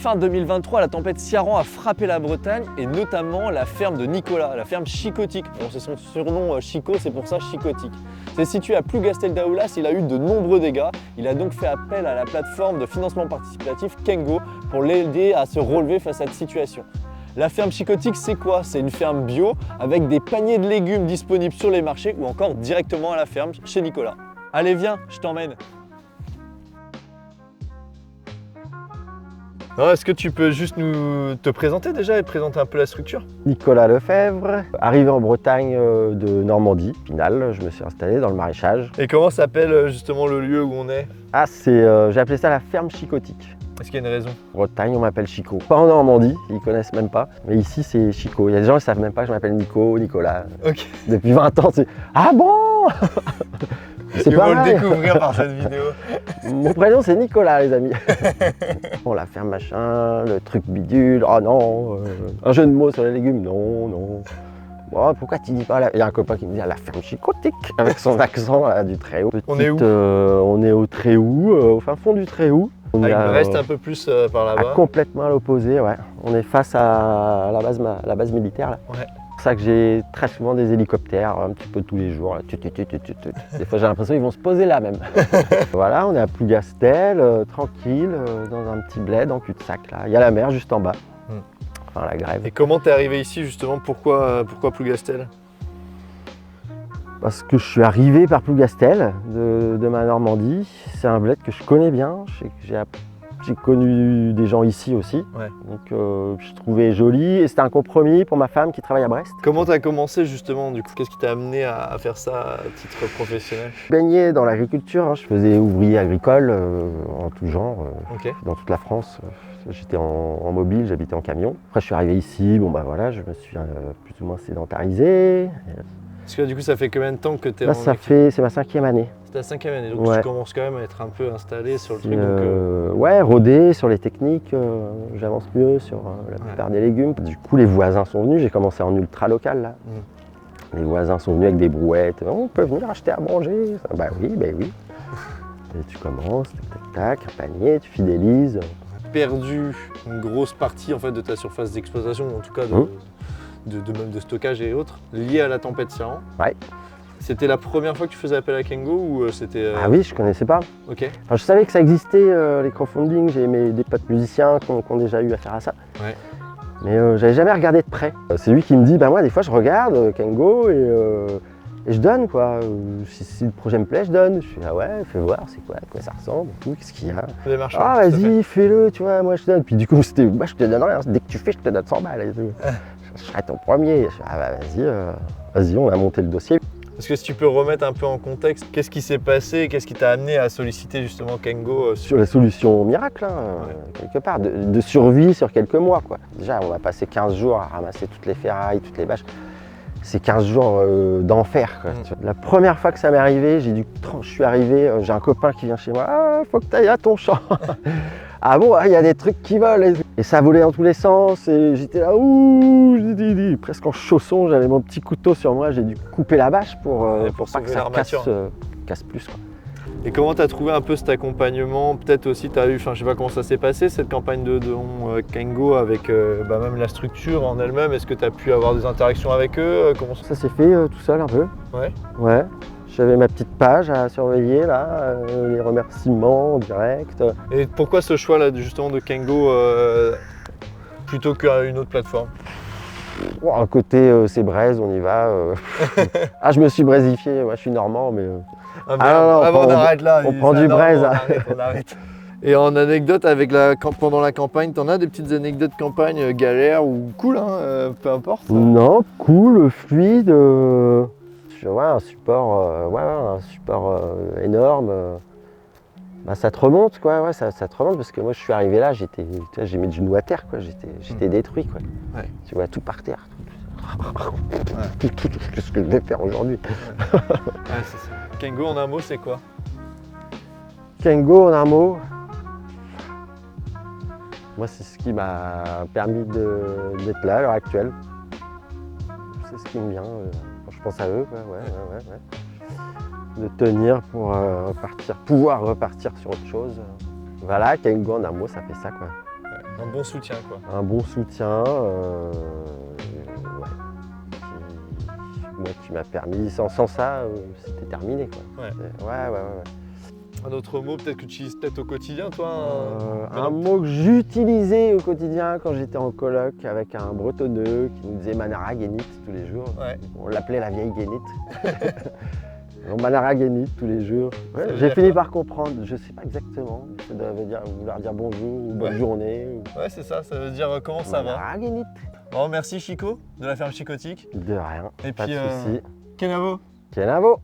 fin 2023, la tempête Ciarán a frappé la Bretagne et notamment la ferme de Nicolas, la ferme Chicotique. Bon, c'est son surnom Chico, c'est pour ça Chicotique. C'est situé à Plougastel-Daoulas, il a eu de nombreux dégâts. Il a donc fait appel à la plateforme de financement participatif Kengo pour l'aider à se relever face à cette situation. La ferme Chicotique, c'est quoi? C'est une ferme bio avec des paniers de légumes disponibles sur les marchés ou encore directement à la ferme chez Nicolas. Allez, viens, je t'emmène. Est-ce que tu peux juste te présenter déjà et présenter un peu la structure? Nicolas Lefebvre, arrivé en Bretagne de Normandie, Pinal, je me suis installé dans le maraîchage. Et comment s'appelle justement le lieu où on est? Ah, j'ai appelé ça la ferme Chicotique. Est-ce qu'il y a une raison? Bretagne, on m'appelle Chico. Pas en Normandie, ils connaissent même pas, mais ici c'est Chico. Il y a des gens qui savent même pas que je m'appelle Nico, Nicolas. Ok. Depuis 20 ans, c'est « Ah bon ?» C'est Ils pas vont le mal. découvrir par cette vidéo. Mon prénom c'est Nicolas, les amis. Bon, la ferme machin, le truc bidule, oh non, un jeu de mots sur les légumes, non, non. Bon, pourquoi tu dis pas Il y a un copain qui me dit la ferme Chicotique avec son accent là, du Tréhout. On est où? On est au Tréhout, au fin fond du Tréhout. On Avec est Brest un peu plus par là-bas. complètement à l'opposé, ouais. On est face à la base militaire là. Ouais. C'est pour ça que j'ai très souvent des hélicoptères, un petit peu tous les jours. Là. Des fois j'ai l'impression qu'ils vont se poser là même. Voilà, on est à Plougastel, tranquille, dans un petit bled en cul-de-sac là. Il y a la mer juste en bas. Enfin la grève. Et comment t'es arrivé ici justement? Pourquoi Plougastel? Parce que je suis arrivé par Plougastel de ma Normandie. C'est un bled que je connais bien. J'ai connu des gens ici aussi. Ouais. Donc je trouvais joli et c'était un compromis pour ma femme qui travaille à Brest. Comment t'as commencé justement du coup? Qu'est-ce qui t'a amené à faire ça à titre professionnel? Je baignais dans l'agriculture, hein. Je faisais ouvrier agricole en tout genre, Ok. dans toute la France. J'étais en mobile, j'habitais en camion. Après je suis arrivé ici, bon bah voilà, je me suis plus ou moins sédentarisé. Parce que du coup ça fait combien de temps que t'es Là c'est ma 5e année. C'est ta 5e année, donc Ouais. tu commences quand même à être un peu installé sur le truc. Ouais, rodé sur les techniques, j'avance mieux sur la plupart des légumes. Du coup les voisins sont venus, j'ai commencé en ultra local là. Les voisins sont venus avec des brouettes, on peut venir acheter à manger. Bah oui. Et tu commences, tac, un panier, tu fidélises. Perdu une grosse partie en fait de ta surface d'exploitation, en tout cas même de stockage et autres, lié à la tempête Ciarán. Ouais. C'était la première fois que tu faisais appel à Kengo ou c'était... Ah oui, je connaissais pas. Ok. Enfin, je savais que ça existait, les crowdfunding, j'ai des potes musiciens qui ont déjà eu affaire à ça. Ouais. Mais j'avais jamais regardé de près. C'est lui qui me dit, bah moi des fois je regarde Kengo et je donne quoi. Si le projet me plaît, je donne. Je fais ah ouais, fais voir, c'est quoi, à quoi ça ressemble, et tout, qu'est-ce qu'il y a. Démarche, Ah vas-y, fais-le, tu vois, moi je te donne. Puis du coup c'était, moi je te donne rien, dès que tu fais, je te donne 100 balles et tout. Je serai ton premier. Je fais, ah bah vas-y, on a monté le dossier. Est-ce que si tu peux remettre un peu en contexte, qu'est-ce qui s'est passé, qu'est-ce qui t'a amené à solliciter justement Kengo Sur la solution miracle, hein, quelque part, de survie sur quelques mois, quoi. Déjà, on va passer 15 jours à ramasser toutes les ferrailles, toutes les bâches. C'est 15 jours d'enfer, quoi. La première fois que ça m'est arrivé, je suis arrivé, j'ai un copain qui vient chez moi, ah, faut que tu ailles à ton champ. Ah bon, il y a des trucs qui volent. Et ça volait dans tous les sens, et j'étais là, ouh, presque en chaussons, j'avais mon petit couteau sur moi, j'ai dû couper la bâche pour pas que ça casse plus, quoi. Et comment tu as trouvé un peu cet accompagnement? Peut-être aussi, tu as eu, je sais pas comment ça s'est passé, cette campagne de don Kengo avec même la structure en elle-même. Est-ce que tu as pu avoir des interactions avec eux? Comment ça s'est fait tout seul un peu. Ouais. Ouais. J'avais ma petite page à surveiller là, les remerciements en direct. Et pourquoi ce choix là justement de Kengo plutôt qu'une autre plateforme? Bon, à côté c'est Braise, on y va. Ah je me suis braisifié, moi je suis normand mais... on arrête là. On prend du Braise. On arrête. Et en anecdote pendant la campagne, t'en as des petites anecdotes de campagne galères ou cool, hein, peu importe? Non, cool, fluide. Ouais, un support énorme. Bah, ça te remonte quoi, ouais, ça te remonte parce que moi je suis arrivé là, j'ai mis le genou à terre quoi, j'étais détruit quoi. Ouais. Tu vois tout par terre. Ouais. Qu'est-ce que je vais faire aujourd'hui? Ouais, c'est ça. Kengo en un mot c'est quoi? Kengo en un mot. Moi c'est ce qui m'a permis d'être là à l'heure actuelle. C'est ce qui me vient. Je pense à eux, quoi. Ouais. De tenir pour pouvoir repartir sur autre chose. Voilà, Kengo en un mot, ça fait ça, quoi. Un bon soutien quoi. Un bon soutien, ouais, qui m'a permis, sans ça, c'était terminé quoi. Ouais. Ouais. Un autre mot peut-être que tu utilises peut-être au quotidien toi Un mot que j'utilisais au quotidien quand j'étais en coloc avec un bretonneux qui nous disait Manara Guénit tous les jours. Ouais. On l'appelait la vieille Guénit. Donc Manara Guénit tous les jours. Ouais, veut j'ai dire fini quoi par comprendre, je sais pas exactement, mais ça doit vouloir dire bonjour ou bonne Ouais. journée. Ouais c'est ça veut dire comment ça va. Manara Guénit. Bon merci Chico de la ferme Chicotique. De rien, Et pas puis de soucis. Kenavo. Kenavo.